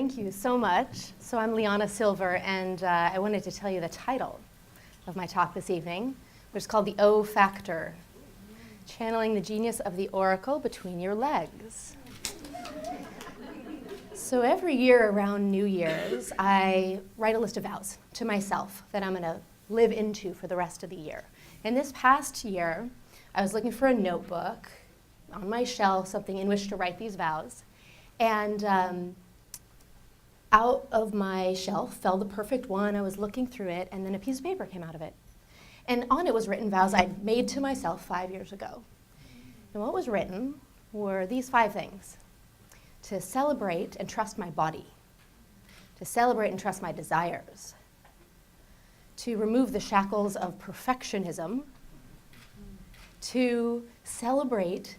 Thank you so much. So I'm Liyana Silver, and I wanted to tell you the title of my talk this evening, which is called The O Factor, Channeling the Genius of the Oracle Between Your Legs. So every year around New Year's, I write a list of vows to myself that I'm going to live into for the rest of the year. And this past year, I was looking for a notebook on my shelf, something in which to write these vows. And out of my shelf fell the perfect one. I was looking through it, and then a piece of paper came out of it. And on it was written vows I'd made to myself 5 years ago. And what was written were these 5 things: to celebrate and trust my body, to celebrate and trust my desires, to remove the shackles of perfectionism, to celebrate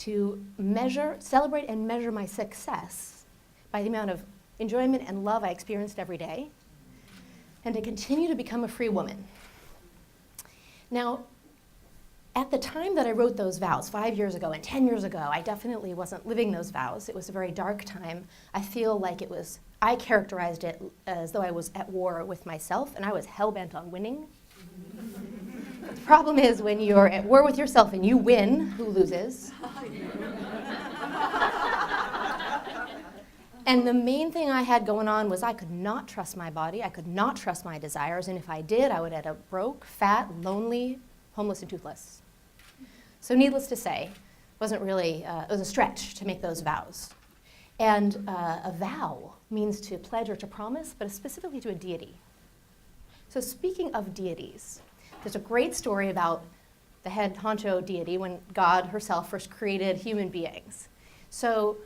and measure my success by the amount of enjoyment and love I experienced every day, and to continue to become a free woman. Now, at the time that I wrote those vows, 5 years ago and 10 years ago, I definitely wasn't living those vows. It was a very dark time. I feel like I characterized it as though I was at war with myself, and I was hell-bent on winning. The problem is when you're at war with yourself and you win, who loses? And the main thing I had going on was I could not trust my body, I could not trust my desires, and if I did, I would end up broke, fat, lonely, homeless, and toothless. So needless to say, it wasn't really, it was a stretch to make those vows. And a vow means to pledge or to promise, but specifically to a deity. So speaking of deities, there's a great story about the head honcho deity when God herself first created human beings. So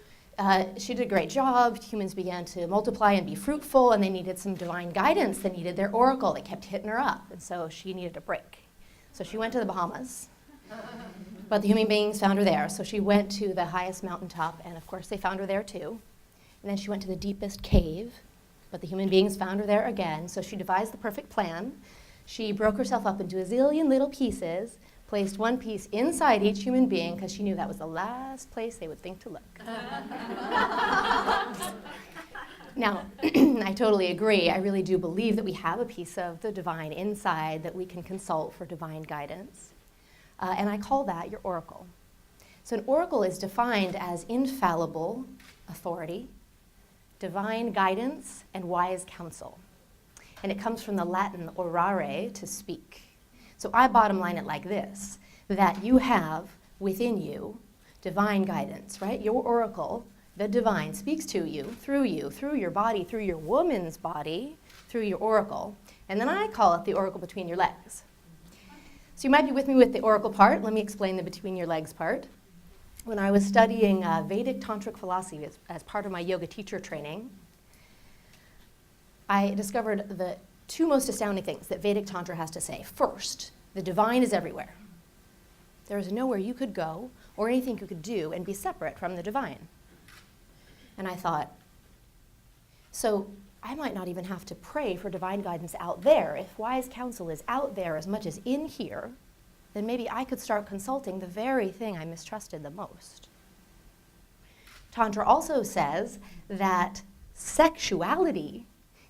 she did a great job. Humans began to multiply and be fruitful, and they needed some divine guidance. They needed their oracle. They kept hitting her up, and so she needed a break. So she went to the Bahamas, but the human beings found her there. So she went to the highest mountaintop, and of course they found her there too. And then she went to the deepest cave, but the human beings found her there again. So she devised the perfect plan. She broke herself up into a zillion little pieces, placed one piece inside each human being because she knew that was the last place they would think to look. Now, I totally agree. I really do believe that we have a piece of the divine inside that we can consult for divine guidance. And I call that your oracle. So an oracle is defined as infallible authority, divine guidance, and wise counsel. And it comes from the Latin orare, to speak. So I bottom line it like this, that you have within you divine guidance, right? Your oracle, the divine, speaks to you, through your body, through your woman's body, through your oracle. And then I call it the oracle between your legs. So you might be with me with the oracle part. Let me explain the between your legs part. When I was studying Vedic tantric philosophy as part of my yoga teacher training, I discovered the 2 most astounding things that Vedic Tantra has to say. First, the divine is everywhere. There is nowhere you could go or anything you could do and be separate from the divine. And I thought, so I might not even have to pray for divine guidance out there. If wise counsel is out there as much as in here, then maybe I could start consulting the very thing I mistrusted the most. Tantra also says that sexuality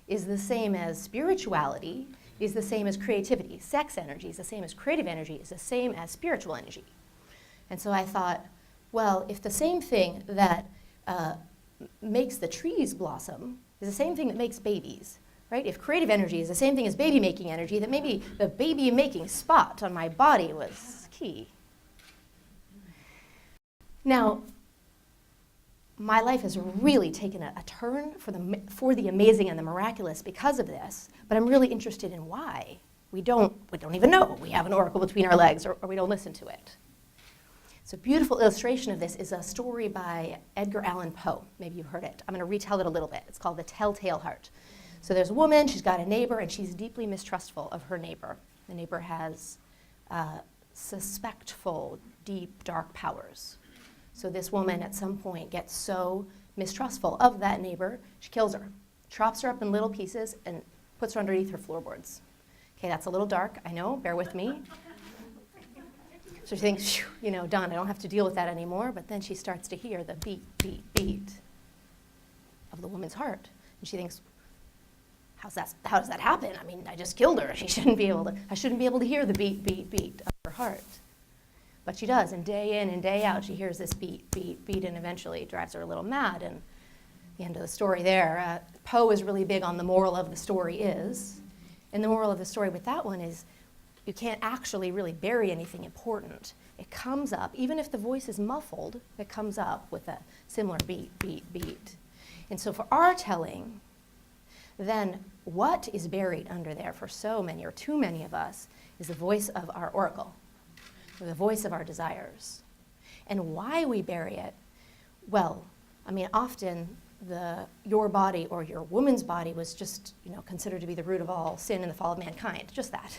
is the same as spirituality, is the same as creativity. Sex energy is the same as creative energy, is the same as spiritual energy. And so I thought, well, if the same thing that makes the trees blossom is the same thing that makes babies, right? If creative energy is the same thing as baby-making energy, then maybe the baby-making spot on my body was key. Now, my life has really taken a turn for the amazing and the miraculous because of this, but I'm really interested in why. We don't even know we have an oracle between our legs, or we don't listen to it. So a beautiful illustration of this is a story by Edgar Allan Poe. Maybe you've heard it. I'm going to retell it a little bit. It's called The Telltale Heart. So there's a woman, she's got a neighbor, and she's deeply mistrustful of her neighbor. The neighbor has suspectful, deep, dark powers. So this woman at some point gets so mistrustful of that neighbor, she kills her, chops her up in little pieces, and puts her underneath her floorboards. Okay, that's a little dark, I know, bear with me. So she thinks, done, I don't have to deal with that anymore, but then she starts to hear the beat, beat, beat of the woman's heart. And she thinks, how does that happen? I mean, I just killed her. I shouldn't be able to hear the beat, beat, beat of her heart. But she does, and day in and day out, she hears this beat, beat, beat, and eventually it drives her a little mad. And the end of the story there, Poe is really big on the moral of the story is. And the moral of the story with that one is you can't actually really bury anything important. It comes up, even if the voice is muffled, it comes up with a similar beat, beat, beat. And so for our telling, then what is buried under there for so many or too many of us is the voice of our oracle, or the voice of our desires. And why we bury it, well, I mean, often your body or your woman's body was just, considered to be the root of all sin and the fall of mankind, just that,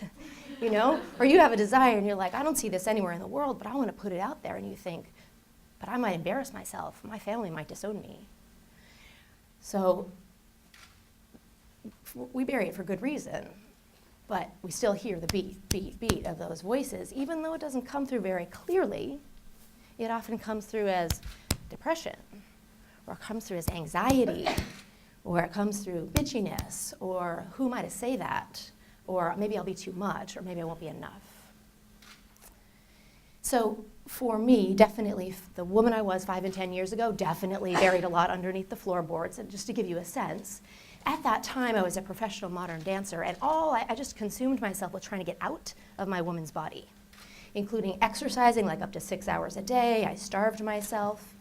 Or you have a desire and you're like, I don't see this anywhere in the world, but I want to put it out there, and you think, but I might embarrass myself, my family might disown me. So we bury it for good reason, but we still hear the beat, beat, beat of those voices. Even though it doesn't come through very clearly, it often comes through as depression, or it comes through as anxiety, or it comes through bitchiness, or who am I to say that? Or maybe I'll be too much, or maybe I won't be enough. So for me, definitely, the woman I was 5 and 10 years ago definitely buried a lot underneath the floorboards. And just to give you a sense, at that time I was a professional modern dancer, and I just consumed myself with trying to get out of my woman's body, including exercising like up to 6 hours a day. I starved myself.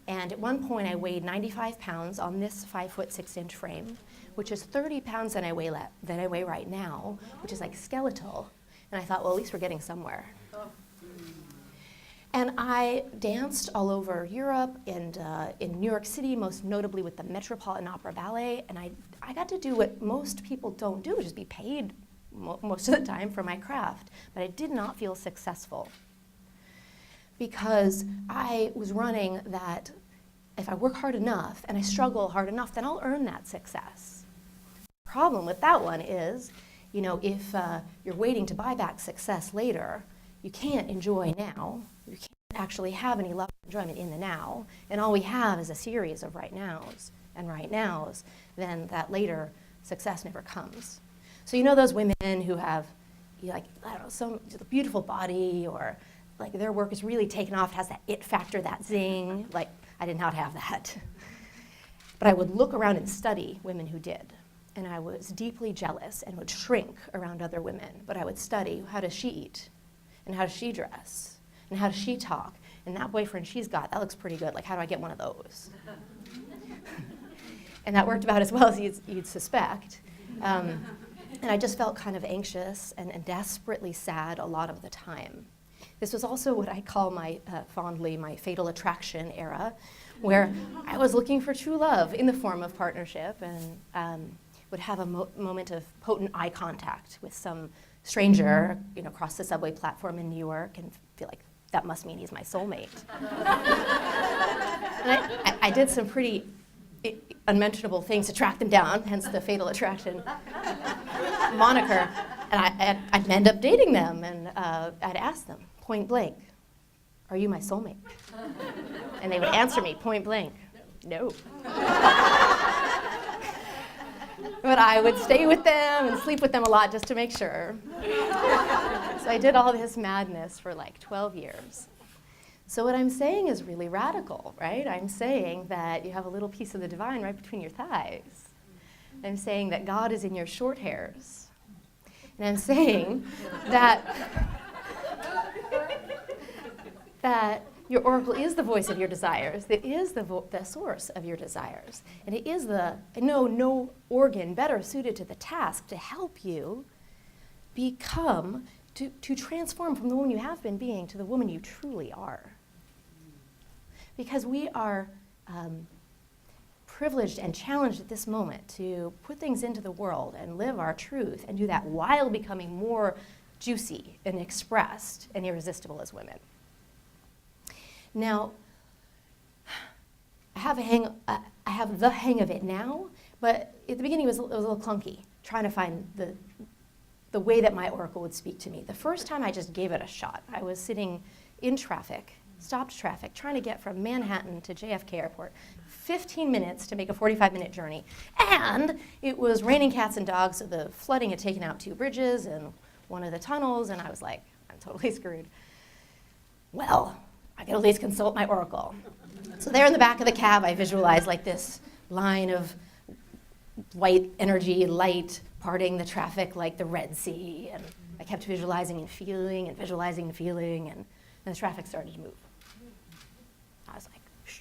And at one point I weighed 95 pounds on this 5'6" frame, which is 30 pounds than I weigh right now, which is like skeletal. And I thought, well, at least we're getting somewhere. And I danced all over Europe and in New York City, most notably with the Metropolitan Opera Ballet. And I got to do what most people don't do, which is be paid most of the time for my craft. But I did not feel successful, because I was running that if I work hard enough and I struggle hard enough, then I'll earn that success. The problem with that one is, if you're waiting to buy back success later, you can't enjoy now. You can't actually have any love or enjoyment in the now. And all we have is a series of right nows and right nows. Then that later success never comes. So those women who have, some beautiful body, or like their work is really taken off, has that it factor, that zing. Like, I did not have that. But I would look around and study women who did. And I was deeply jealous and would shrink around other women. But I would study, how does she eat? And how does she dress? And how does she talk? And that boyfriend she's got, that looks pretty good. Like, how do I get one of those? And that worked about as well as you'd suspect. And I just felt kind of anxious and desperately sad a lot of the time. This was also what I call fondly my fatal attraction era, where I was looking for true love in the form of partnership, and would have a moment of potent eye contact with some stranger, across the subway platform in New York, and feel like that must mean he's my soulmate. And I did some pretty unmentionable things to track them down, hence the fatal attraction moniker. And I'd end up dating them, and I'd ask them point blank, "Are you my soulmate?" And they would answer me point blank, "No." But I would stay with them and sleep with them a lot just to make sure. So I did all this madness for like 12 years. So what I'm saying is really radical, right? I'm saying that you have a little piece of the divine right between your thighs. I'm saying that God is in your short hairs. And I'm saying that your oracle is the voice of your desires. It is the source of your desires. And it is no organ better suited to the task to help you become, to transform from the woman you have been being to the woman you truly are. Because we are privileged and challenged at this moment to put things into the world and live our truth, and do that while becoming more juicy and expressed and irresistible as women. Now, I have the hang of it now, but at the beginning it was a little clunky, trying to find the way that my oracle would speak to me. The first time I just gave it a shot. I was sitting in traffic, stopped traffic, trying to get from Manhattan to JFK Airport, 15 minutes to make a 45-minute journey. And it was raining cats and dogs, so the flooding had taken out 2 bridges and one of the tunnels, and I was like, I'm totally screwed. Well, I could at least consult my oracle. So there in the back of the cab, I visualized like this line of white energy, light, parting the traffic like the Red Sea. And I kept visualizing and feeling and visualizing and feeling, and the traffic started to move. I was like, shh.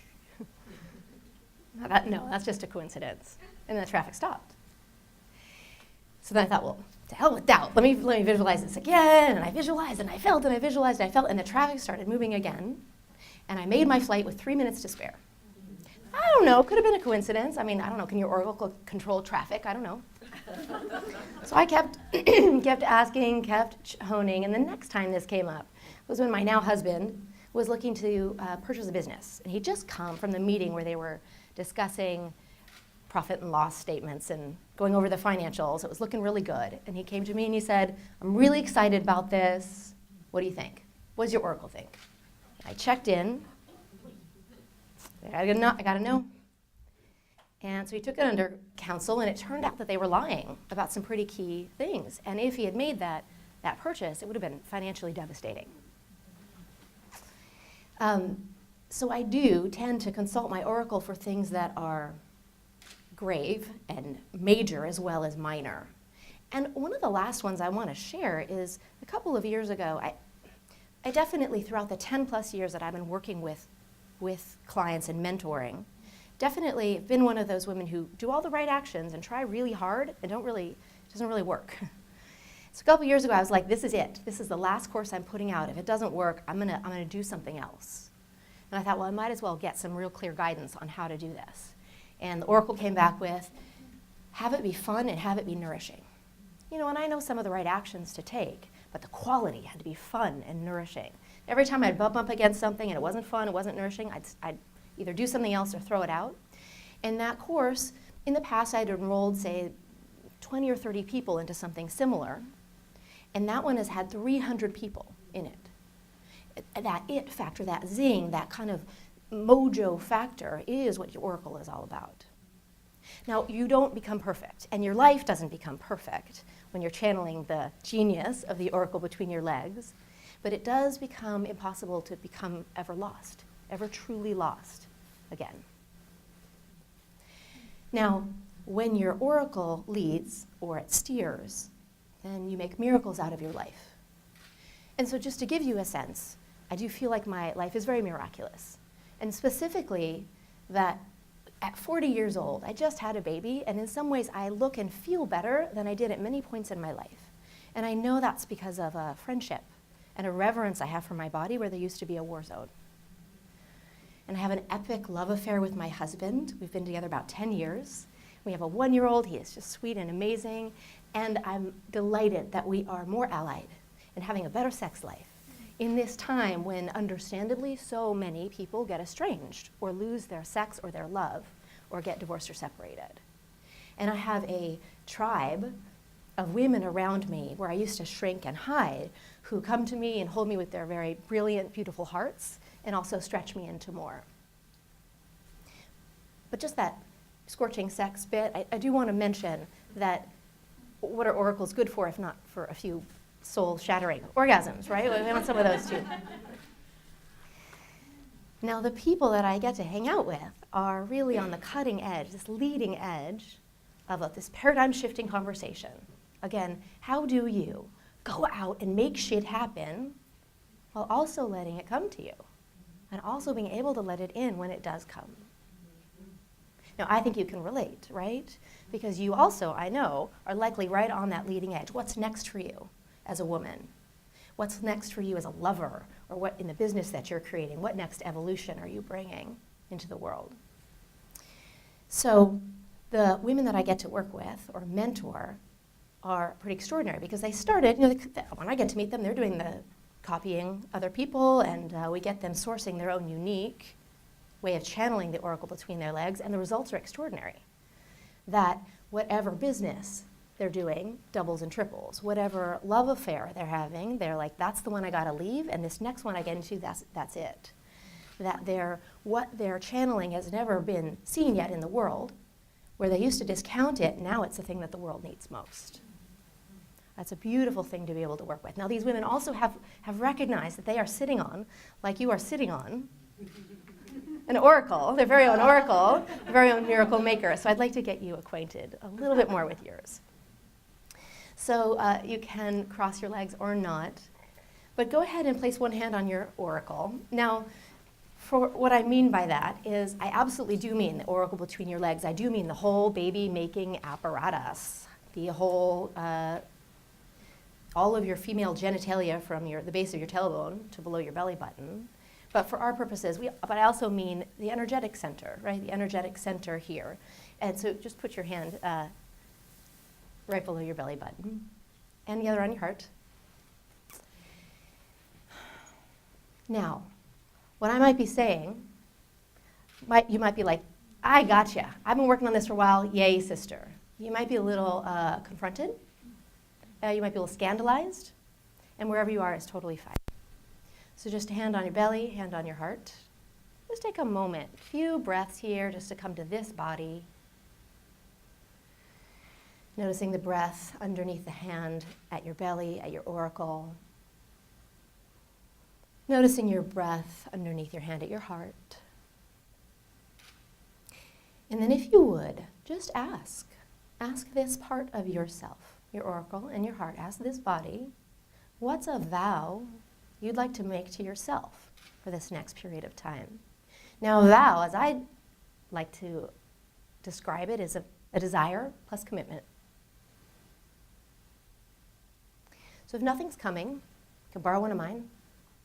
No, that's just a coincidence. And then the traffic stopped. So then I thought, well, to hell with doubt. Let me visualize this again. And I visualized, and I felt, and I visualized, and I felt, and the traffic started moving again. And I made my flight with 3 minutes to spare. I don't know, could have been a coincidence. I mean, I don't know, can your oracle control traffic? I don't know. So I kept asking, kept honing, and the next time this came up was when my now husband was looking to purchase a business. And he'd just come from the meeting where they were discussing profit and loss statements and going over the financials. It was looking really good. And he came to me and he said, I'm really excited about this. What do you think? What does your oracle think? I checked in. I got to know. And so he took it under counsel, and it turned out that they were lying about some pretty key things. And if he had made that purchase, it would have been financially devastating. So I do tend to consult my oracle for things that are grave and major as well as minor. And one of the last ones I want to share is a couple of years ago, I definitely, throughout the 10 plus years that I've been working with clients and mentoring, definitely been one of those women who do all the right actions and try really hard and it doesn't really work. So a couple years ago, I was like, this is it. This is the last course I'm putting out. If it doesn't work, I'm gonna do something else. And I thought, well, I might as well get some real clear guidance on how to do this. And the oracle came back with, have it be fun and have it be nourishing. You know, and I know some of the right actions to take, but the quality had to be fun and nourishing. Every time I'd bump up against something and it wasn't fun, it wasn't nourishing, I'd either do something else or throw it out. And that course, in the past, I'd enrolled, say, 20 or 30 people into something similar. And that one has had 300 people in it. That it factor, that zing, that kind of mojo factor is what your oracle is all about. Now, you don't become perfect, and your life doesn't become perfect when you're channeling the genius of the oracle between your legs, but it does become impossible to become ever lost, ever truly lost again. Now, when your oracle leads or it steers, then you make miracles out of your life. And so just to give you a sense, I do feel like my life is very miraculous. And specifically that at 40 years old, I just had a baby, and in some ways I look and feel better than I did at many points in my life. And I know that's because of a friendship and a reverence I have for my body where there used to be a war zone. And I have an epic love affair with my husband. We've been together about 10 years. We have a 1-year-old. He is just sweet and amazing. And I'm delighted that we are more allied and having a better sex life in this time when, understandably, so many people get estranged or lose their sex or their love or get divorced or separated. And I have a tribe of women around me where I used to shrink and hide who come to me and hold me with their very brilliant, beautiful hearts and also stretch me into more. But just that scorching sex bit, I do want to mention that what are oracles good for if not for a few soul-shattering orgasms, right? We want some of those too. Now, the people that I get to hang out with are really on the cutting edge, this leading edge of this paradigm-shifting conversation. Again, how do you go out and make shit happen while also letting it come to you and also being able to let it in when it does come? Now, I think you can relate, right? Because you also, I know, are likely right on that leading edge. What's next for you as a woman? What's next for you as a lover? Or what in the business that you're creating? What next evolution are you bringing into the world? So the women that I get to work with or mentor are pretty extraordinary because they started, when I get to meet them, they're doing the copying other people, and we get them sourcing their own unique way of channeling the oracle between their legs, and the results are extraordinary. That whatever business they're doing doubles and triples. Whatever love affair they're having, they're like, that's the one I gotta leave, and this next one I get into, that's it. that what they're channeling has never been seen yet in the world. Where they used to discount it, now it's the thing that the world needs most. That's a beautiful thing to be able to work with. Now, these women also have recognized that they are sitting on, like you are sitting on, an oracle, their very own oracle, their very own miracle maker. So I'd like to get you acquainted a little bit more with yours. So you can cross your legs or not, but go ahead and place one hand on your oracle. Now, for what I mean by that is I absolutely do mean the oracle between your legs. I do mean the whole baby-making apparatus, the whole, all of your female genitalia from the base of your tailbone to below your belly button. But for our purposes, but I also mean the energetic center, right? The energetic center here. And so just put your hand right below your belly button and the other on your heart. Now, what I might be saying, you might be like, I gotcha. I've been working on this for a while. Yay, sister. You might be a little confronted. You might be a little scandalized. And wherever you are is totally fine. So just a hand on your belly, hand on your heart. Just take a moment, a few breaths here just to come to this body. Noticing the breath underneath the hand at your belly, at your oracle. Noticing your breath underneath your hand at your heart. And then if you would, just ask. Ask this part of yourself, your oracle and your heart. Ask this body, what's a vow you'd like to make to yourself for this next period of time? Now, a vow, as I like to describe it, is a desire plus commitment. So if nothing's coming, you can borrow one of mine.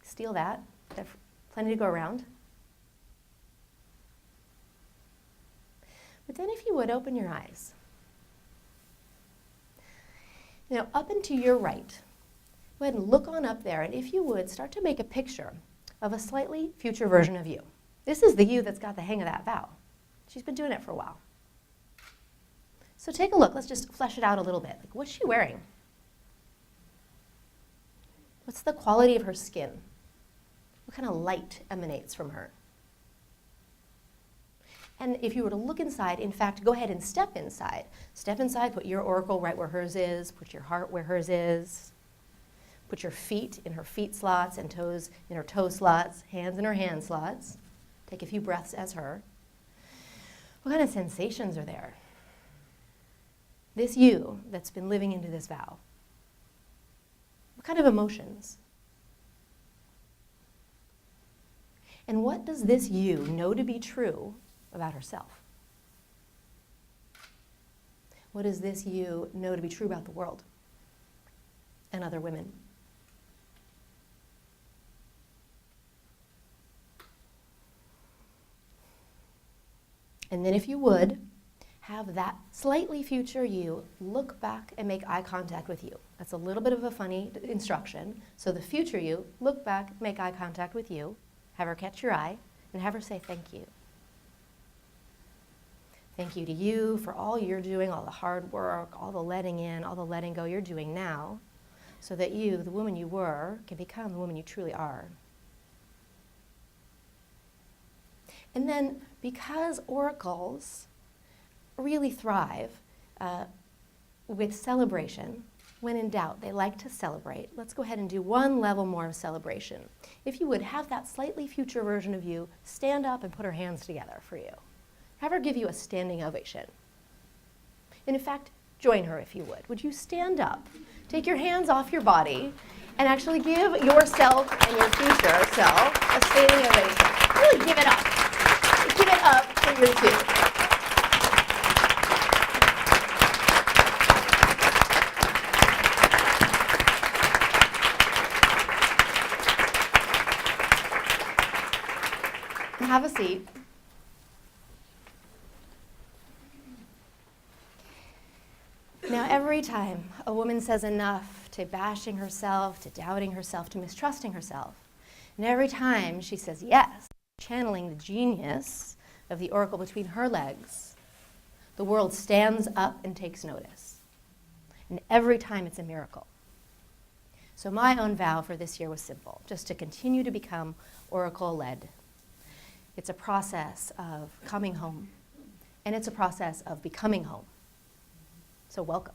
Steal that. There's plenty to go around. But then if you would, open your eyes. Now, up and to your right, go ahead and look on up there, and if you would, start to make a picture of a slightly future version of you. This is the you that's got the hang of that vow. She's been doing it for a while. So take a look. Let's just flesh it out a little bit. Like, what's she wearing? What's the quality of her skin? What kind of light emanates from her? And if you were to look inside, in fact, go ahead and step inside. Step inside, put your oracle right where hers is, put your heart where hers is. Put your feet in her feet slots and toes in her toe slots, hands in her hand slots. Take a few breaths as her. What kind of sensations are there? This you that's been living into this vow. What kind of emotions? And what does this you know to be true about herself? What does this you know to be true about the world and other women? And then if you would, have that slightly future you look back and make eye contact with you. That's a little bit of a funny instruction. So the future you, look back, make eye contact with you, have her catch your eye, and have her say thank you. Thank you to you for all you're doing, all the hard work, all the letting in, all the letting go you're doing now, so that you, the woman you were, can become the woman you truly are. And then, because oracles really thrive with celebration, when in doubt, they like to celebrate. Let's go ahead and do one level more of celebration. If you would, have that slightly future version of you stand up and put her hands together for you. Have her give you a standing ovation. And in fact, join her if you would. Would you stand up, take your hands off your body, and actually give yourself and your future self a standing ovation? Really give it up. Give it up for your two. Have a seat. Now, every time a woman says enough to bashing herself, to doubting herself, to mistrusting herself, and every time she says yes, channeling the genius of the oracle between her legs, the world stands up and takes notice. And every time it's a miracle. So my own vow for this year was simple, just to continue to become oracle-led. It's a process of coming home, and it's a process of becoming home. So welcome.